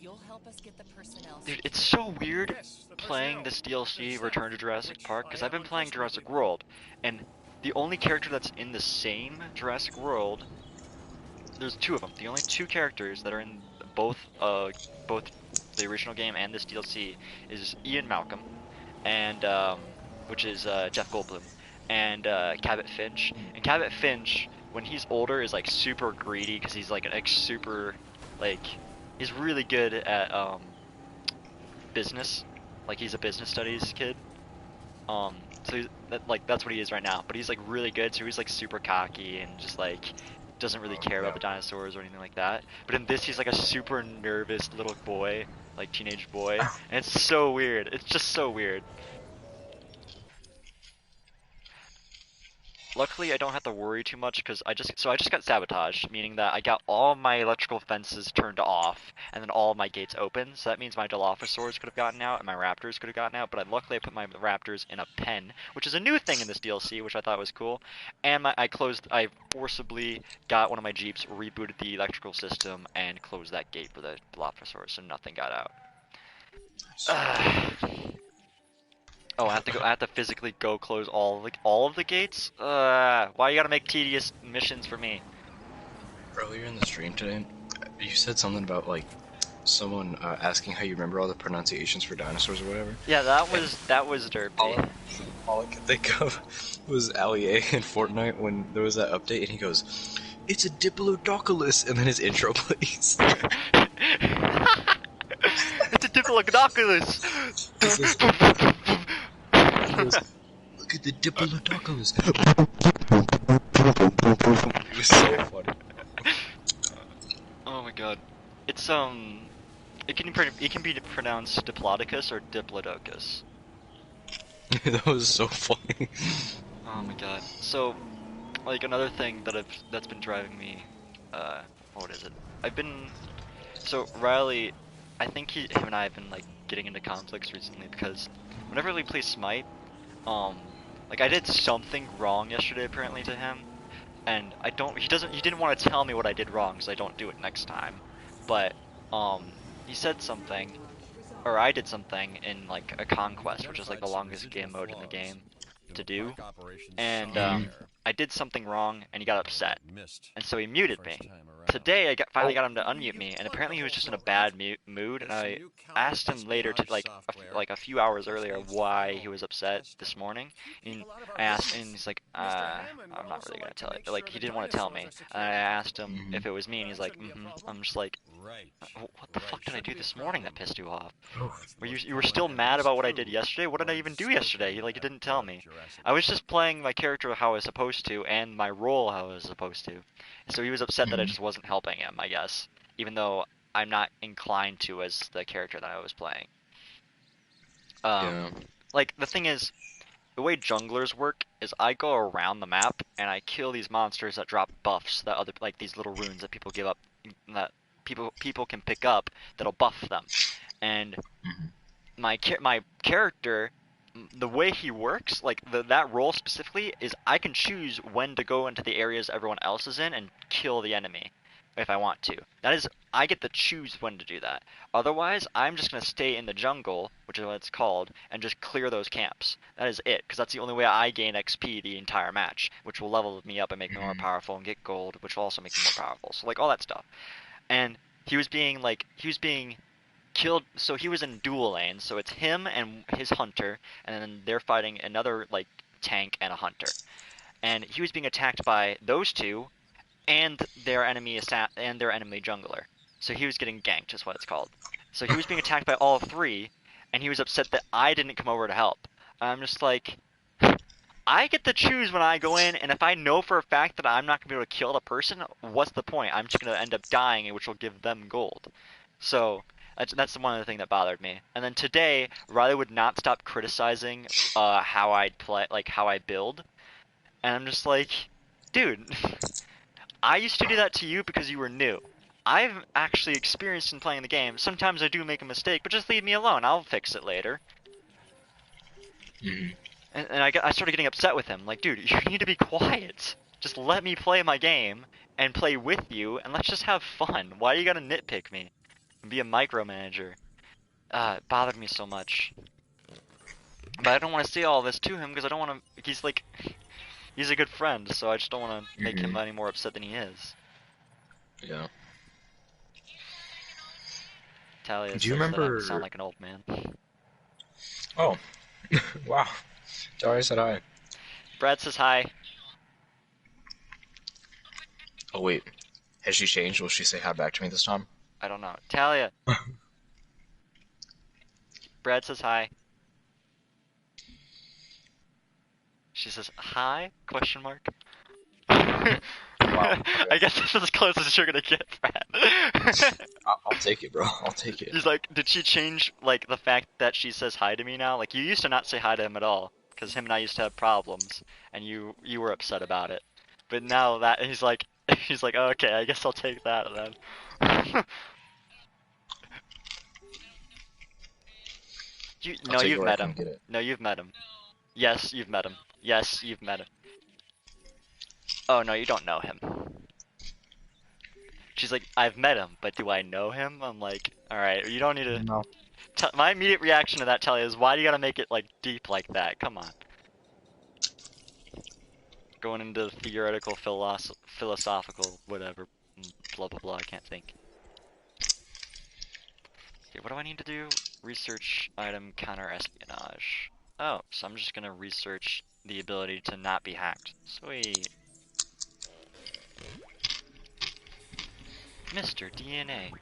S5: you'll help us get the personnel.
S1: Dude, it's so weird playing this DLC Return to Jurassic Park, because I've been playing Jurassic World, and the only character that's in the same Jurassic World, there's two of them. The only two characters that are in both the original game and this DLC is Ian Malcolm, and which is Jeff Goldblum, and Cabot Finch. And Cabot Finch, when he's older, is like super greedy because he's like super like he's really good at business. Like he's a business studies kid. So that's what he is right now. But he's like really good, so he's like super cocky and just like doesn't really care about the dinosaurs or anything like that. But in this, he's like a super nervous little boy, like teenage boy, and it's so weird. It's just so weird. Luckily, I don't have to worry too much because I just got sabotaged, meaning that I got all my electrical fences turned off and then all of my gates open. So that means my Dilophosaurs could have gotten out and my Raptors could have gotten out. But luckily, I put my Raptors in a pen, which is a new thing in this DLC, which I thought was cool. And I forcibly got one of my Jeeps, rebooted the electrical system, and closed that gate for the Dilophosaurs, so nothing got out. Oh, I have to physically go close all of the gates? Why you gotta make tedious missions for me?
S8: Earlier in the stream today, you said something about like someone asking how you remember all the pronunciations for dinosaurs or whatever.
S1: Yeah, that was derpy.
S8: All I could think of was Ali-A in Fortnite when there was that update, and he goes, "It's a Diplodocus," and then his intro plays.
S1: It's a Diplodocus.
S8: Look at the Diplodocus. It was so funny.
S1: Oh my god. It's it can be pronounced Diplodocus or Diplodocus.
S8: That was so funny.
S1: Oh my god. So, like another thing that's been driving me, what is it? So Riley, I think him and I have been like getting into conflicts recently because whenever we play Smite, like I did something wrong yesterday apparently to him, and he didn't want to tell me what I did wrong so I don't do it next time, but he said something, or I did something in like a conquest, which is like the longest game mode in the game to do, and I did something wrong and he got upset, and so he muted me. Today I finally got him to unmute me, and apparently he was just in a bad mood, and I asked him later to like a few hours earlier why he was upset this morning, and I asked, and he's like, I'm not really gonna tell it. Like he didn't want to tell me, and I asked him if it was me, and he's like, I'm just like, what the fuck did I do this morning that pissed you off? You were still mad about what I did yesterday? What did I even do yesterday? You didn't tell me. I was just playing my character how I was supposed to, and my role how I was supposed to. So he was upset that I just wasn't helping him, I guess, even though I'm not inclined to as the character that I was playing. Like the thing is, the way junglers work is I go around the map and I kill these monsters that drop buffs that these little runes that people give up, that people can pick up that'll buff them. And my character, the way he works, like that role specifically, is I can choose when to go into the areas everyone else is in and kill the enemy. if I want to. That is, I get to choose when to do that. Otherwise, I'm just gonna stay in the jungle, which is what it's called, and just clear those camps. That is it, because that's the only way I gain XP the entire match, which will level me up and make me more powerful and get gold, which will also make me more powerful. So like all that stuff. And he was being killed. So he was in dual lane. So it's him and his hunter, and then they're fighting another like tank and a hunter. And he was being attacked by those two, and their enemy jungler. So he was getting ganked, is what it's called. So he was being attacked by all three, and he was upset that I didn't come over to help. I'm just like, I get to choose when I go in, and if I know for a fact that I'm not gonna be able to kill the person, what's the point? I'm just gonna end up dying, which will give them gold. So that's the one other thing that bothered me. And then today, Riley would not stop criticizing how I play, like how I build, and I'm just like, dude, I used to do that to you because you were new. I've actually experienced in playing the game. Sometimes I do make a mistake, but just leave me alone. I'll fix it later. And I started getting upset with him. Like, dude, you need to be quiet. Just let me play my game and play with you, and let's just have fun. Why do you gotta nitpick me and be a micromanager? It bothered me so much. But I don't want to say all this to him because I don't want to. He's a good friend, so I just don't want to make him any more upset than he is.
S8: Yeah.
S1: Talia
S8: Do
S1: says
S8: you remember...
S1: that I sound like an old man.
S8: Oh. Wow. Talia said hi.
S1: Brad says hi.
S8: Oh wait. Has she changed? Will she say hi back to me this time?
S1: I don't know. Talia! Brad says hi. She says hi? Question mark.
S8: Wow, okay.
S1: I guess this is as close as you're gonna get, Brad.
S8: I'll take it, bro. I'll take it.
S1: He's like, did she change like the fact that she says hi to me now? Like you used to not say hi to him at all, because him and I used to have problems, and you were upset about it. But now that he's like, oh, okay, I guess I'll take that then. No, you've met him. No, you've met him. Yes, you've met him. Yes, you've met him. Oh, no, you don't know him. She's like, I've met him, but do I know him? I'm like, alright, you don't need to...
S8: No.
S1: My immediate reaction to that, Talia, is why do you gotta make it, like, deep like that? Come on. Going into theoretical, philosophical, whatever, blah blah blah, I can't think. Okay, what do I need to do? Research item counter-espionage. Oh, so I'm just gonna research the ability to not be hacked. Sweet. Mr. DNA.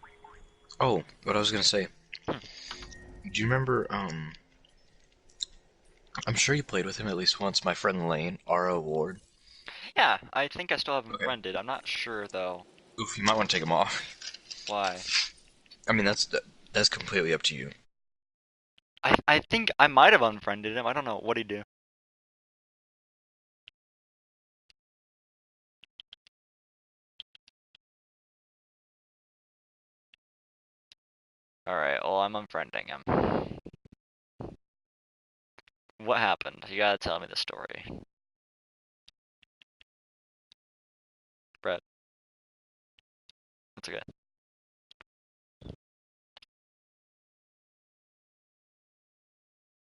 S8: Oh, what I was gonna say. Do you remember, I'm sure you played with him at least once, my friend Lane, R.O. Ward?
S1: Yeah, I think I still have him friended. I'm not sure, though.
S8: Oof, you might want to take him off.
S1: Why?
S8: I mean, that's completely up to you.
S1: I think I might have unfriended him. I don't know. What'd he do? Alright, well, I'm unfriending him. What happened? You gotta tell me the story. Brett. That's okay.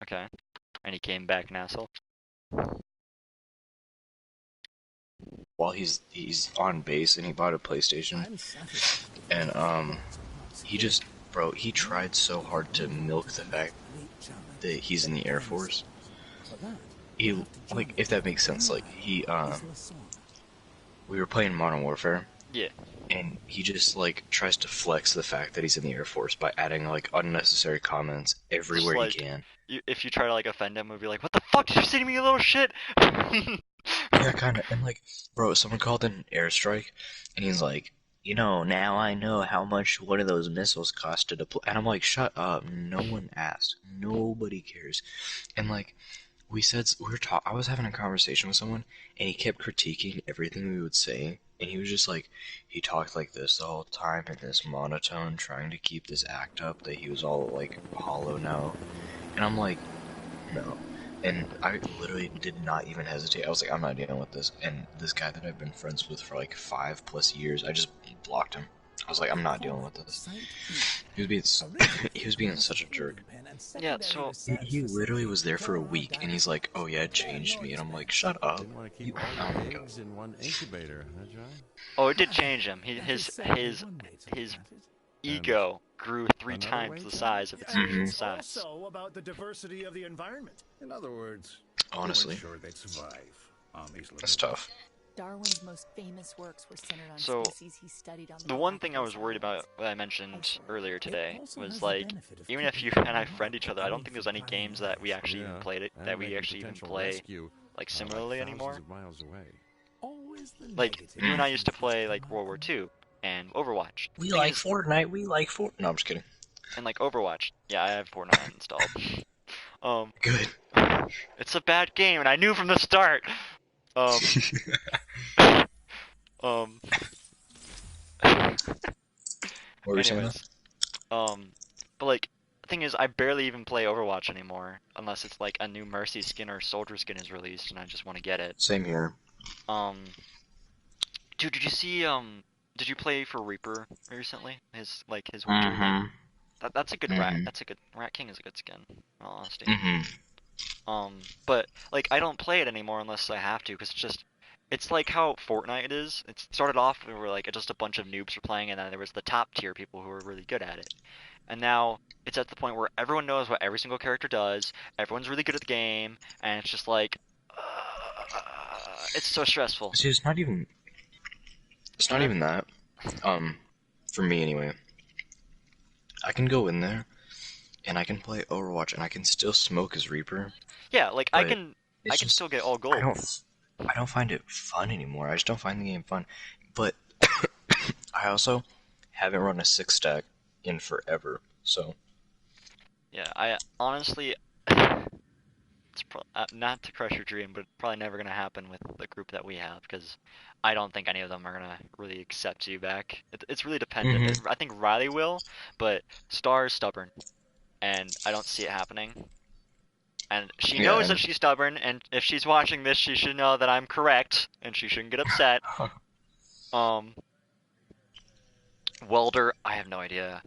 S1: Okay. And he came back an asshole?
S8: While he's on base and he bought a PlayStation, and he just, bro, he tried so hard to milk the fact that he's in the Air Force. He, like, if that makes sense, like, we were playing Modern Warfare.
S1: Yeah.
S8: And he just, like, tries to flex the fact that he's in the Air Force by adding, like, unnecessary comments everywhere he can.
S1: If you try to, like, offend him, we'll be like, what the fuck did you say to me, you little shit?
S8: Yeah, kinda. And, like, bro, someone called in an airstrike, and he's like, you know, now I know how much one of those missiles cost to deploy. And I'm like, shut up. No one asked. Nobody cares. And, like, I was having a conversation with someone, and he kept critiquing everything we would say, and he was just like, he talked like this the whole time in this monotone, trying to keep this act up that he was all, like, hollow now. And I'm like, no. And I literally did not even hesitate. I was like, I'm not dealing with this. And this guy that I've been friends with for like 5+ years, I just blocked him. I was like, I'm not dealing with this. He was being, he was being such a jerk.
S1: Yeah, so
S8: He literally was there for a week, and he's like, "Oh yeah, it changed me," and I'm like, "Shut up."
S3: Didn't want to
S8: You,
S3: keep all
S8: oh
S3: your
S8: my god.
S3: eggs in one incubator, huh, John?
S1: oh, it did change him. His ego grew 3
S3: another
S1: times
S3: way,
S1: the
S3: John?
S1: size of its
S6: And
S1: usual
S6: it's
S1: size.
S6: also about the diversity of the environment.
S4: In other words,
S8: Honestly.
S4: they weren't sure they'd survive on these little.
S8: That's tough.
S5: Darwin's most famous works were centered on
S1: So,
S5: species he studied on
S1: the one thing I was worried about that I mentioned earlier today was like, even if you and I friend each other, I don't think there's any games that we actually even played it, that we actually even play like similarly anymore.
S3: Of miles away.
S1: Like, you and I used to play like World War II and Overwatch.
S8: We
S1: Thing
S8: like
S1: is-
S8: Fortnite. We like Fortnite. No, I'm just kidding.
S1: and like Overwatch. Yeah, I have Fortnite installed.
S8: Good.
S1: It's a bad game, and I knew from the start. Um,
S8: What were you saying?
S1: anyways, but like, the thing is, I barely even play Overwatch anymore, unless it's like a new Mercy skin or Soldier skin is released, and I just want to get it.
S8: Same here.
S1: Dude, did you see, did you play for Reaper recently? His winter thing? That's a good rat. That's a good, Rat King is a good skin, in all honesty. But, like, I don't play it anymore unless I have to, because it's like how Fortnite is. It started off where, like, just a bunch of noobs were playing, and then there was the top tier people who were really good at it. And now, it's at the point where everyone knows what every single character does, everyone's really good at the game, and it's just like, it's so stressful.
S8: See, it's not even that. For me anyway. I can go in there, and I can play Overwatch, and I can still smoke as Reaper.
S1: Yeah, like, I can
S8: just-
S1: still get all gold.
S8: I don't find it fun anymore. I just don't find the game fun. But I also haven't run a 6-stack in forever, so.
S1: Yeah, I honestly, it's not to crush your dream, but probably never gonna happen with the group that we have, because I don't think any of them are gonna really accept you back. It's really dependent. I think Riley will, but Star is stubborn, and I don't see it happening. And she knows that she's stubborn, and if she's watching this, she should know that I'm correct, and she shouldn't get upset. Welder, I have no idea.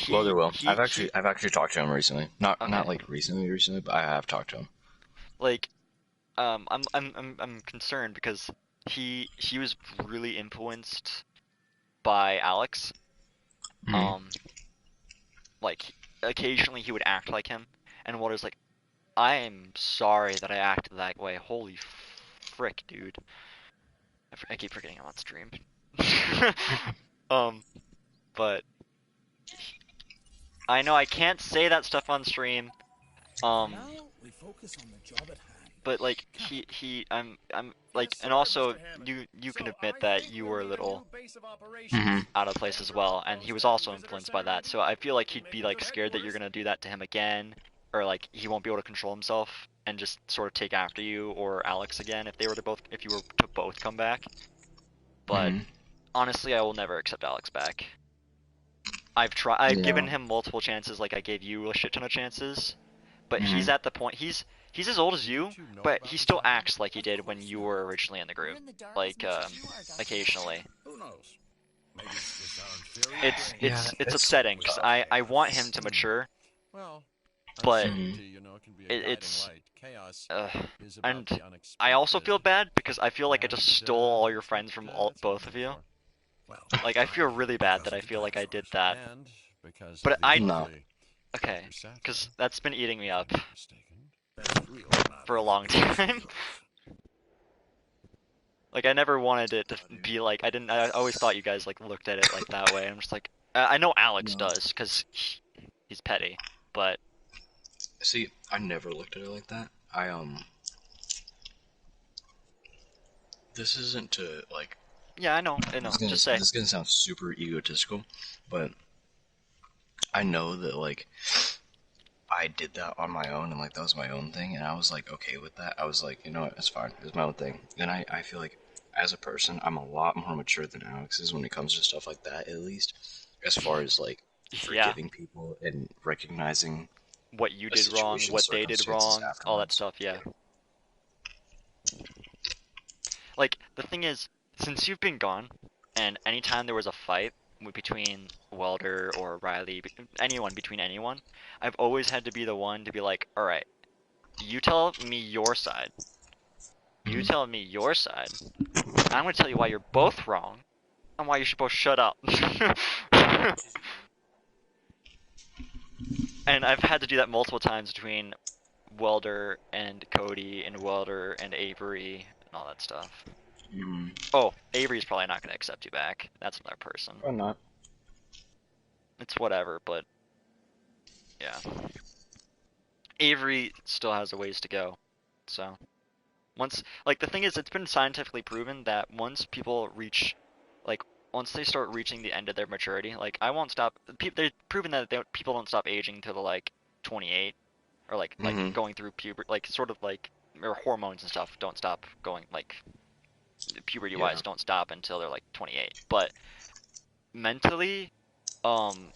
S8: Welder will. I've actually talked to him recently. Not like recently, but I have talked to him.
S1: Like, I'm concerned because he was really influenced by Alex. Like, occasionally he would act like him, and Walter's like, I'm sorry that I acted that way. Holy frick, dude. I keep forgetting I'm on stream. But I know I can't say that stuff on stream. But like I'm like, and also you can admit that you were a little out of place as well, and he was also influenced by that. So I feel like he'd be like scared that you're gonna do that to him again, or like he won't be able to control himself and just sort of take after you or Alex again if you were to both come back. But honestly, I will never accept Alex back. I've given him multiple chances, like I gave you a shit ton of chances, but he's at the point he's as old as you, but he still acts like he did when you were originally in the group, like occasionally.
S4: Who knows? Maybe
S1: It's upsetting because I want him to mature, but and I also feel bad because I feel like I just stole all your friends from both of you. Like, I feel really bad that I feel like I did that. But okay, because that's been eating me up for a long time. Like, I never wanted it to be like, I always thought you guys, like, looked at it, like, that way. I'm just like, I know Alex does, because he's petty, but...
S8: See, I never looked at it like that. This isn't to, like...
S1: Yeah, I know, just say.
S8: This is gonna sound super egotistical, but I know that, like, I did that on my own, and, like, that was my own thing, and I was, like, okay with that. I was like, you know what, it's fine. It's my own thing. And I feel like, as a person, I'm a lot more mature than Alex is when it comes to stuff like that, at least. As far as, like, forgiving people and recognizing
S1: what you
S8: The
S1: did wrong,
S8: situation,
S1: what they did
S8: circumstances
S1: wrong, all that
S8: afterwards.
S1: stuff. Yeah. Like the thing is, since you've been gone, and anytime there was a fight between Welder or Riley, anyone between anyone, I've always had to be the one to be like, all right, you tell me your side. You
S8: Mhm.
S1: tell me your side. I'm gonna tell you why you're both wrong, and why you should both shut up. And I've had to do that multiple times between Welder and Cody and Welder and Avery and all that stuff.
S8: Mhm.
S1: Oh, Avery's probably not gonna accept you back. That's another person.
S8: Or not.
S1: It's whatever, but yeah. Avery still has a ways to go. So once, like, the thing is, it's been scientifically proven that once people reach, like, once they start reaching the end of their maturity, like, I won't stop. They've proven that people don't stop aging till they're like 28, or like
S8: Mhm.
S1: going through puberty, like sort of like, or hormones and stuff don't stop going, like puberty
S8: Yeah.
S1: wise don't stop until they're like 28. But mentally, um,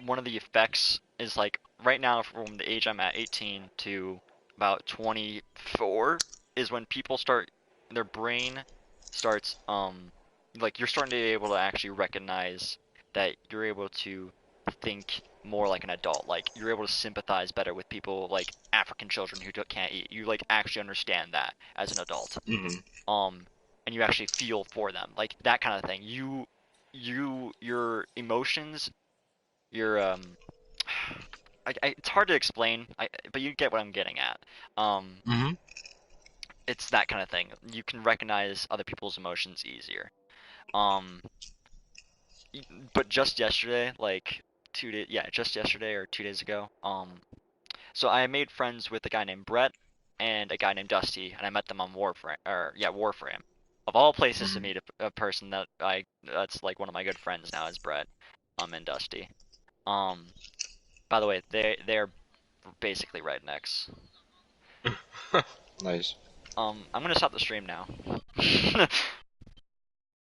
S1: one of the effects is like right now from the age I'm at, 18 to about 24, is when people start, their brain starts like you're starting to be able to actually recognize that you're able to think more like an adult. Like you're able to sympathize better with people like African children who can't eat. You like actually understand that as an adult.
S8: Mhm.
S1: um and you actually feel for them, like that kind of thing. Your emotions, your it's hard to explain, but you get what I'm getting at.
S8: Mhm.
S1: It's that kind of thing. You can recognize other people's emotions easier. um but just yesterday, like 2 days, yeah, just yesterday or 2 days ago, so I made friends with a guy named Brett and a guy named Dusty, and I met them on Warframe, or yeah, Warframe. Of all places to
S8: Mhm.
S1: meet a person that's like one of my good friends now is Brett, and Dusty. Um, by the way, they're basically rednecks.
S8: Nice.
S1: I'm gonna stop the stream now.